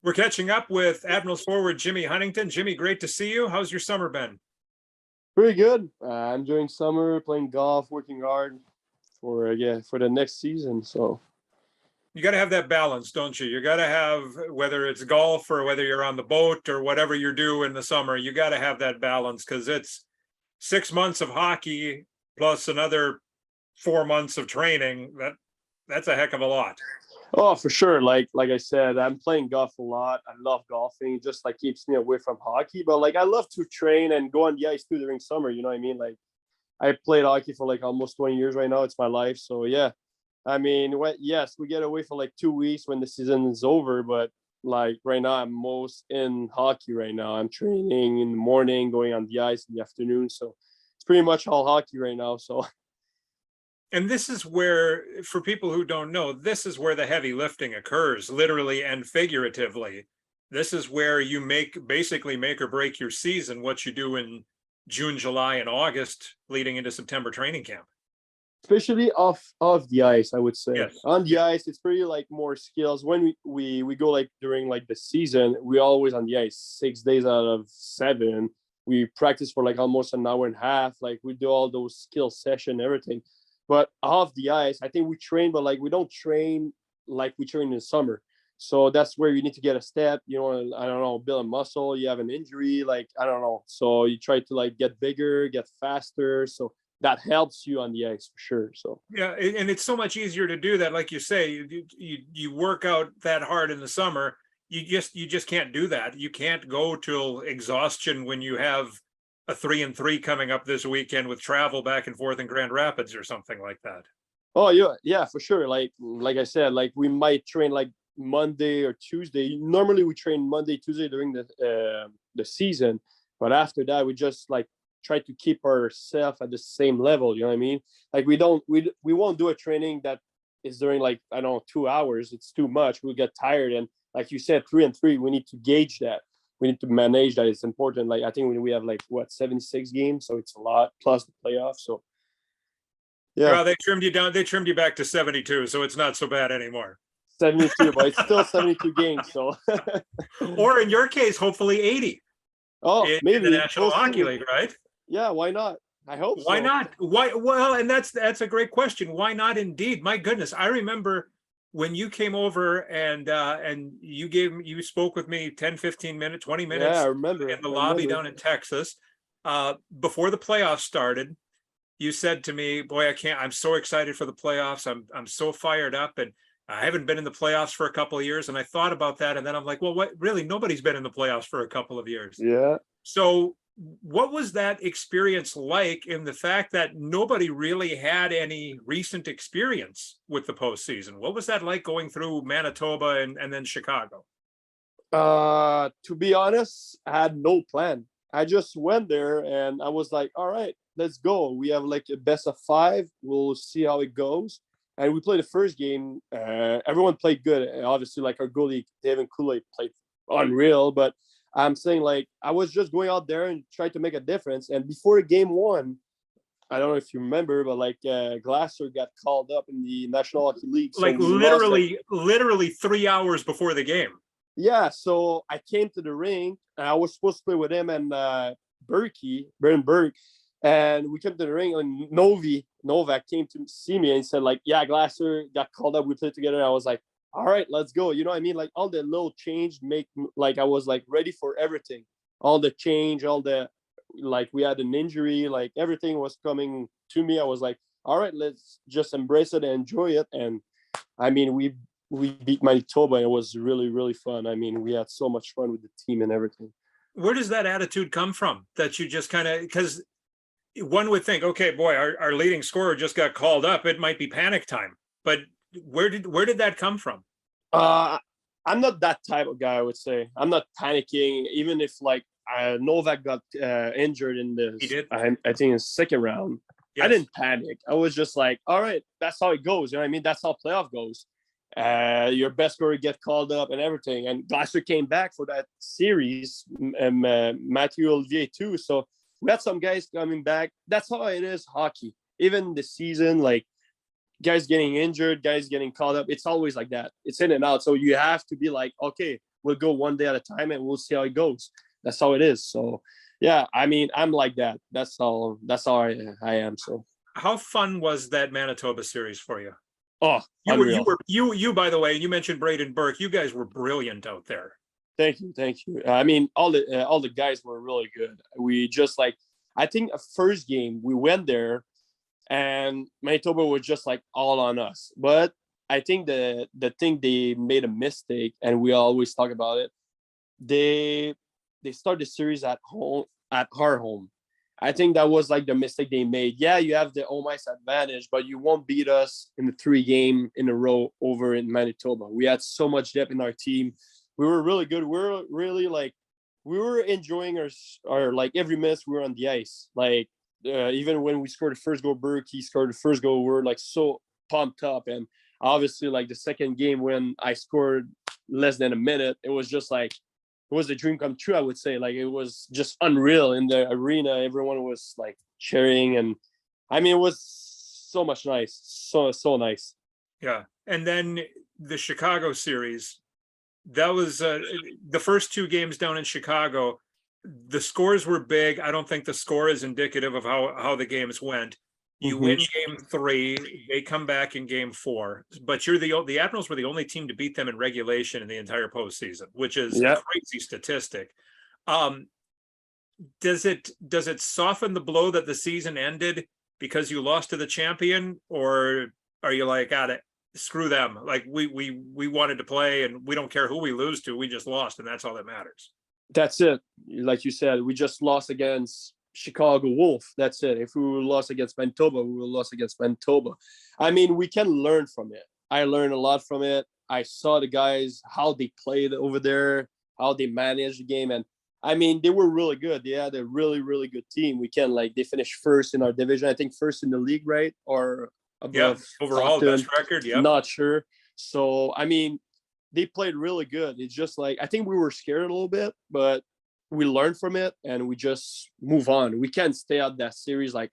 We're catching up with Admirals forward Jimmy Huntington. Jimmy, great to see you. How's your summer been? Pretty good. I'm enjoying summer, playing golf, working hard for the next season. So You got to have that balance, don't you? You got to have, whether it's golf or whether you're on the boat or whatever you do in the summer, you got to have that balance because it's 6 months of hockey plus another 4 months of training. That's a heck of a lot. oh, for sure. Like I said, I'm playing golf a lot. I love golfing. It just like keeps me away from hockey. But like I love to train and go on the ice too during summer. You know what I mean? Like I played hockey for like almost 20 years right now. It's my life. So yeah. I mean, yes, we get away for like 2 weeks when the season is over, but like right now, I'm most in hockey right now. I'm training in the morning, going on the ice in the afternoon. So it's pretty much all hockey right now. So And this is where, for people who don't know, this is where the heavy lifting occurs, literally and figuratively. This is where you basically make or break your season, what you do in June, July, and August, leading into September training camp. especially off the ice, I would say. Yes. On the ice, it's pretty like more skills. When we go like during like the season, we always on the ice 6 days out of 7. We practice for like almost an hour and a half. Like we do all those skill session, everything. But off the ice, I think we train, but like we don't train like we train in the summer. So that's where you need to get a step. You know, I don't know, build a muscle. You have an injury, like I don't know. So you try to like get bigger, get faster. So that helps you on the ice for sure. So Yeah, and it's so much easier to do that. Like you say, you work out that hard in the summer. You just can't do that. You can't go till exhaustion when you have a 3-3 coming up this weekend with travel back and forth in Grand Rapids or something like that. oh yeah, for sure. Like I said, like we might train like Monday or Tuesday. Normally we train Monday, Tuesday during the season, but after that we just like try to keep ourselves at the same level. You know what I mean? Like we won't do a training that is during like I don't know 2 hours. It's too much. We'll get tired, and like you said, 3-3. We need to gauge that. We need to manage that. It's important. Like I think when we have like 76 games, so it's a lot plus the playoffs. So yeah, Well, they trimmed you down. They trimmed you back to 72, so it's not so bad anymore. 72, but it's still 72 games. So Or in your case, hopefully 80 oh, in the maybe National we'll Hockey see. League, right? Yeah, why not? I hope Why so. not? Why? Well, and that's a great question. Why not? Indeed, my goodness, I remember when you came over and you spoke with me 10, 15 minutes, 20 Yeah, I minutes remember. in the I lobby remember. down in Texas before the playoffs started. You said to me, "Boy, I can't. I'm so excited for the playoffs. I'm so fired up, and I haven't been in the playoffs for a couple of years." And I thought about that, and then I'm like, "Well, what? Really, nobody's been in the playoffs for a couple of years." Yeah. So, what was that experience like in the fact that nobody really had any recent experience with the postseason? What was that like going through Manitoba and then Chicago? To be honest, I had no plan. I just went there and I was like, all right, let's go. We have like a best of 5. We'll see how it goes. And we played the first game. Everyone played good. Obviously, like our goalie, David Kool-Aid, played unreal. But I'm saying like I was just going out there and trying to make a difference. And before game 1, I don't know if you remember, but like Glasser got called up in the National Hockey League. So Like we lost it. literally 3 hours before the game. Yeah, so I came to the ring and I was supposed to play with him and Baron Berg, and we came to the ring and Novak came to see me and said like, yeah, Glasser got called up, we played together. And I was like, all right, let's go. You know what I mean? Like all the little change make like I was like ready for everything. All the change, all the like we had an injury, like everything was coming to me. I was like, all right, let's just embrace it and enjoy it. And I mean, we beat Manitoba and it was really, really fun. I mean, we had so much fun with the team and everything. Where does that attitude come from? That you just kind of, because one would think, okay, boy, our leading scorer just got called up. It might be panic time. But where did that come from? Uh, I'm not that type of guy, I would say. I'm not panicking, even if like Novak got injured in He this, did. I think in second round. I Yes. didn't panic. I was just like, all right, that's how it goes. You know what I mean? That's how playoff goes. Your best scorer get called up and everything. And Glasser came back for that series, Matthew Olivier too. So we had some guys coming back. That's how it is hockey. Even the season, like guys getting injured, guys getting called up. It's always like that. It's in and out. So you have to be like, okay, we'll go one day at a time and we'll see how it goes. That's how it is. So yeah, I mean, I'm like that. That's how I am. So How fun was that Manitoba series for you? oh, You unreal. by the way, you mentioned Braden Burke. You guys were brilliant out there. Thank you. I mean, all the guys were really good. We just like, I think a first game we went there, and Manitoba was just like all on us. But I think the thing they made a mistake, and we always talk about it. They start the series at our home. I think that was like the mistake they made. Yeah, you have the home ice advantage, but you won't beat us in the 3 game in a row over in Manitoba. We had so much depth in our team. We were really good. We were really like, we were enjoying our like every minute we were on the ice. Like even when we scored the first goal, Berkey scored the first goal, we were like so pumped up. And obviously like the second game when I scored less than a minute, it was just like, it was a dream come true, I would say. Like it was just unreal in the arena. Everyone was like cheering, and I mean it was so much nice. So nice. Yeah. And then the Chicago series, that was the first 2 games down in Chicago. The scores were big. I don't think the score is indicative of how the games went. You win game 3, they come back in game 4, but the Admirals were the only team to beat them in regulation in the entire postseason, which is a crazy statistic. Does it soften the blow that the season ended because you lost to the champion, or are you like, screw them? Like we wanted to play, and we don't care who we lose to. We just lost, and that's all that matters. That's it. Like you said, we just lost against Chicago Wolf. That's it. If we lost against Manitoba, we will lose against Manitoba. I mean, we can learn from it. I learned a lot from it. I saw the guys, how they played over there, how they managed the game. And I mean, they were really good. They had a really, really good team. They finished first in our division. I think first in the league, right? Or above. Overall best record. Yeah. Not sure. So, I mean, they played really good. It's just like, I think we were scared a little bit, but we learned from it and we just move on. We can't stay out that series like,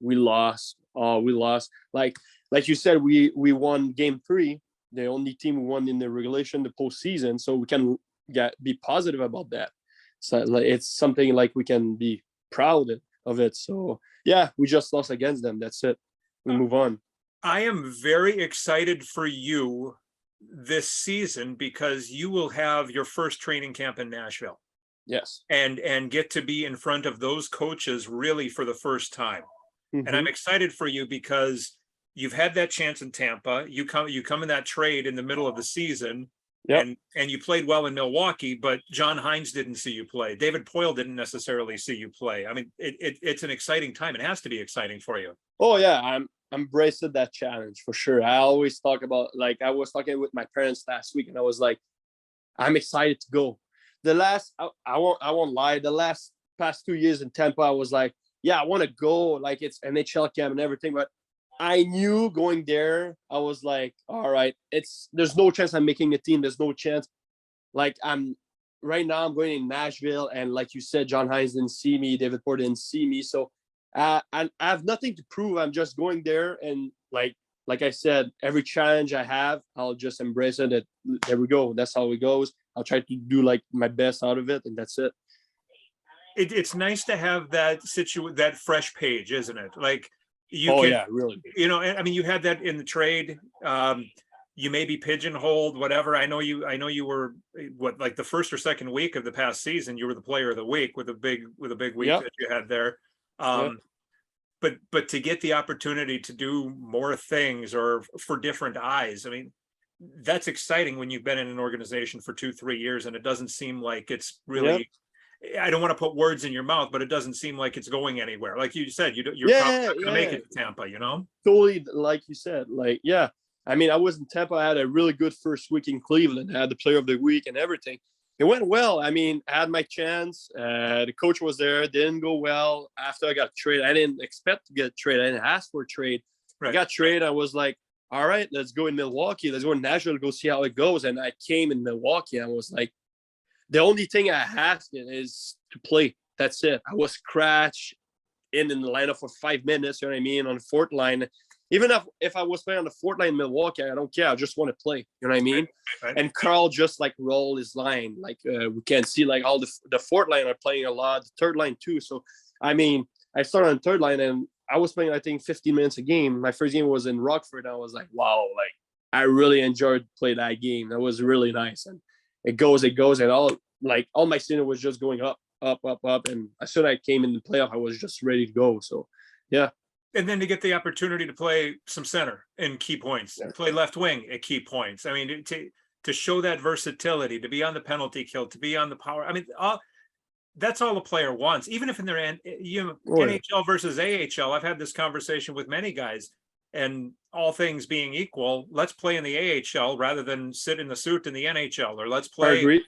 we lost. Like you said, we won game 3, the only team who won in the regulation, the postseason. So we can be positive about that. So like, it's something like we can be proud of it. So yeah, we just lost against them. That's it. We move on. I am very excited for you this season because you will have your first training camp in Nashville. Yes. And get to be in front of those coaches really for the first time. And I'm excited for you because you've had that chance in Tampa. You come in that trade in the middle of the season. And you played well in Milwaukee, but John Hines didn't see you play. David Poyle didn't necessarily see you play. I mean, it's an exciting time. It has to be exciting for you. Oh yeah, I'm embracing that challenge for sure. I always talk about, like, I was talking with my parents last week, and I was like, I'm excited to go. I won't lie. The past 2 years in Tampa, I was like, yeah, I want to go. Like, it's NHL camp and everything, but I knew going there, I was like, all right, there's no chance I'm making the team. There's no chance. Like, right now I'm going in Nashville, and like you said, John Hines didn't see me, David Porter didn't see me, so I have nothing to prove. I'm just going there, and like I said, every challenge I have, I'll just embrace it. There we go. That's how it goes. I'll try to do like my best out of it, and that's it. It's nice to have that fresh page, isn't it? Like yeah, really. I mean, you had that in the trade. You may be pigeonholed, whatever. I know you were like the first or second week of the past season, you were the player of the week with a big week that you had there. But to get the opportunity to do more things or for different eyes, I mean, that's exciting when you've been in an organization for 2-3 years and it doesn't seem like it's really, I don't want to put words in your mouth, but it doesn't seem like it's going anywhere. Like you said, you're probably not going to make it to Tampa, Totally. Like you said, I mean, I was in Tampa. I had a really good first week in Cleveland. I had the player of the week and everything. It went well. I mean, I had my chance. The coach was there. Didn't go well. After I got traded, I didn't expect to get traded. I didn't ask for a trade. I got traded. I was like, all right, let's go in Milwaukee. Let's go in Nashville, go see how it goes. And I came in Milwaukee. I was like, the only thing I asked is to play. That's it. I was scratched in the lineup for 5 minutes, you know what I mean, on the fourth line. Even if I was playing on the fourth line in Milwaukee, I don't care. I just want to play. You know what I mean? Right. And Carl just like roll his line. Like we can see like all the fourth line are playing a lot, the third line too. So I mean, I started on third line and I was playing I think 15 minutes a game. My first game was in Rockford. And I was like, wow, like I really enjoyed playing that game. That was really nice. And it goes, and all my season was just going up. And as soon as I came in the playoff, I was just ready to go. So yeah. And then to get the opportunity to play some center in key points, play left wing at key points. I mean, to show that versatility, to be on the penalty kill, to be on the power. I mean, that's all a player wants, even if in their NHL versus AHL. I've had this conversation with many guys, and all things being equal, let's play in the AHL rather than sit in the suit in the NHL, or let's play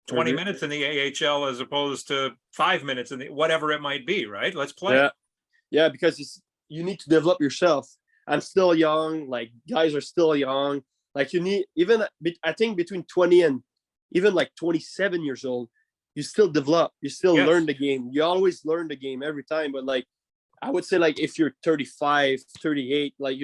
20 minutes in the AHL as opposed to 5 minutes in the whatever it might be. Right? Let's play. Yeah, because you need to develop yourself. I'm still young. Like guys are still young. Like you need I think between 20 and even like 27 years old, you still develop. You still learn the game. You always learn the game every time. But like I would say like if you're 35, 38, like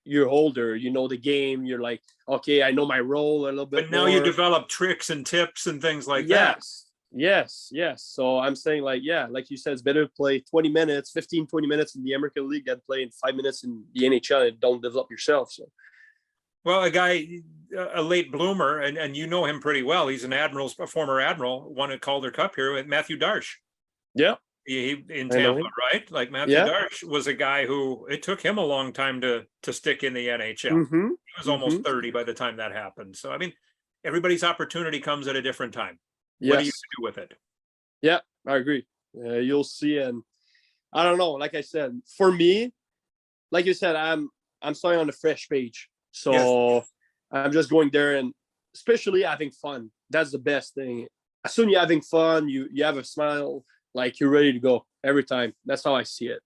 you're older. You know the game. You're like, okay, I know my role a little bit. But now you develop tricks and tips and things like that. Yes. So I'm saying like you said, it's better to play 20 minutes, 15, 20 minutes in the American League than playing 5 minutes in the NHL and don't develop yourself. So, well, a late bloomer, and you know him pretty well. He's a former Admiral, won a Calder Cup here with Matthew Darche. Yeah. He in Tampa, right? Like Matthew Darche was a guy who it took him a long time to stick in the NHL. Mm-hmm. He was almost 30 by the time that happened. So, I mean, everybody's opportunity comes at a different time. Yes. What do you do with it? Yeah, I agree. You'll see, and I don't know. Like I said, for me, like you said, I'm starting on a fresh page, so I'm just going there and especially having fun. That's the best thing. As soon as you're having fun, you have a smile, like you're ready to go every time. That's how I see it.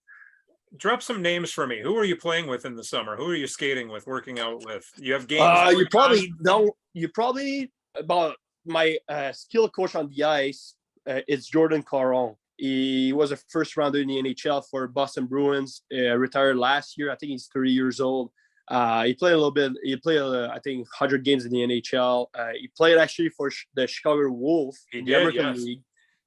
Drop some names for me. Who are you playing with in the summer? Who are you skating with, working out with? You have games. You probably don't. You probably about. My skill coach on the ice, it's Jordan Caron. He was a first rounder in the NHL for Boston Bruins, retired last year. I think he's 30 years old. He played a little bit. He played, I think, 100 games in the NHL. He played actually for the Chicago Wolves in the American League.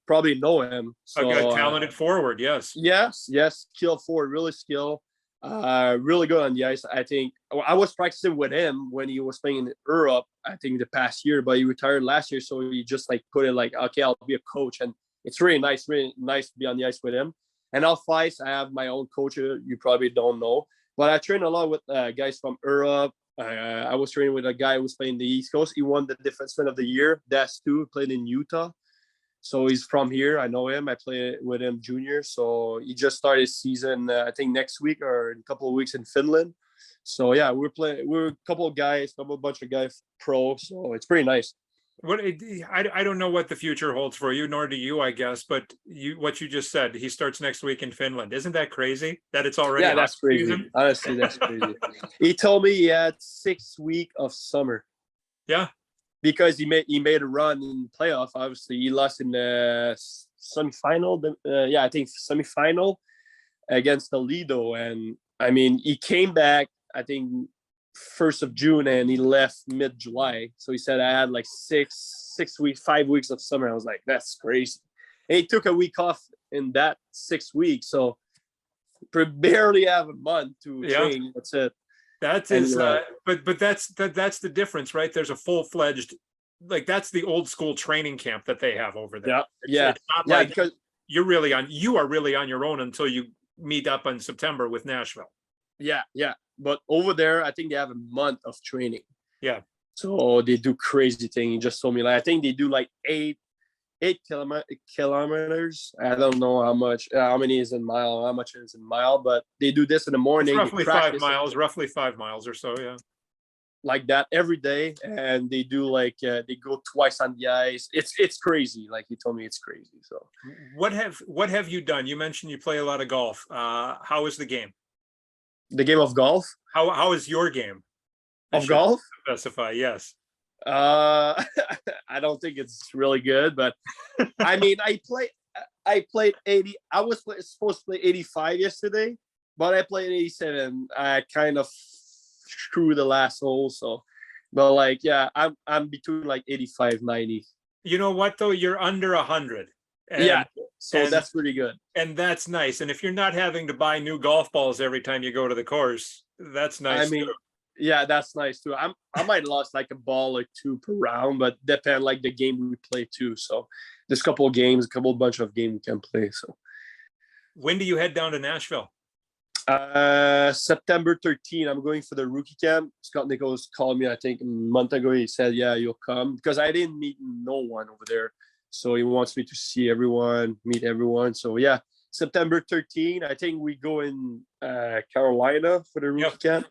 Probably know him. So, a talented forward, yes. Yes. Skill forward, really skill. Really good on the ice. I think I was practicing with him when he was playing in Europe, I think the past year, but he retired last year. So he just like put it like, okay, I'll be a coach. And it's really nice to be on the ice with him. And off ice, I have my own coach. You probably don't know, but I train a lot with guys from Europe. I was training with a guy who was playing the East Coast. He won the Defenseman of the Year. That's too, played in Utah. So he's from here. I know him. I play with him junior. So he just started his season, I think next week or in a couple of weeks in Finland. So yeah, we're a couple of guys, bunch of guys pro. So it's pretty nice. I don't know what the future holds for you, nor do you, I guess. But what you just said, he starts next week in Finland. Isn't that crazy? That it's already that's crazy. Season? Honestly, that's crazy. He told me he had 6 weeks of summer. Yeah. Because he made a run in playoff. Obviously, he lost in the semifinal. I think semifinal against Toledo. And I mean, he came back, I think, 1st of June, and he left mid-July. So he said I had like 5 weeks of summer. I was like, that's crazy. And he took a week off in that 6 weeks. So barely have a month to train. That's it. That is, but that's the difference, right? There's a full-fledged, like that's the old school training camp that they have over there. It's not like because you are really on your own until you meet up in September with Nashville. Yeah. But over there, I think they have a month of training. Yeah. So they do crazy thing. He just told me, like, I think they do like 8 kilometers. I don't know how many is in mile, how much is in mile, but they do this in the morning. It's roughly 5 miles or so. Yeah. Like that every day. And they do like, they go twice on the ice. It's crazy. Like he told me it's crazy. So what have you done? You mentioned you play a lot of golf. How is the game? The game of golf? How is your game? Of golf? Specify, yes. I don't think it's really good, but I mean, I played 80. I was supposed to play 85 yesterday, but I played 87. I kind of screwed the last hole, so. But like, yeah, I'm between like 85, 90. You know what though? You're under 100. Yeah, so and that's pretty good. and that's nice. And if you're not having to buy new golf balls every time you go to the course, that's nice I mean, too. yeah, that's nice too. I might lost like a ball or two per round, but depend like the game we play too. So there's a couple of games, bunch of games we can play. So When do you head down to Nashville? September 13, I'm going for the rookie camp. Scott Nichols called me, I think a month ago. He said, yeah, you'll come, because I didn't meet no one over there. So he wants me to see everyone, meet everyone. So yeah, September 13, I think we go in Carolina for the rookie camp.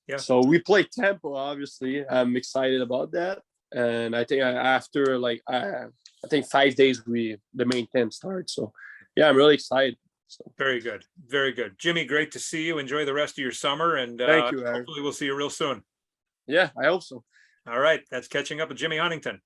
Yeah. So we play Tampa, obviously. I'm excited about that. And I think after like, I think 5 days, the main camp starts. So yeah, I'm really excited. So. Very good. Very good. Jimmy, great to see you. Enjoy the rest of your summer. And thank you, Aaron. hopefully we'll see you real soon. Yeah, I hope so. All right. That's Catching Up with Jimmy Huntington.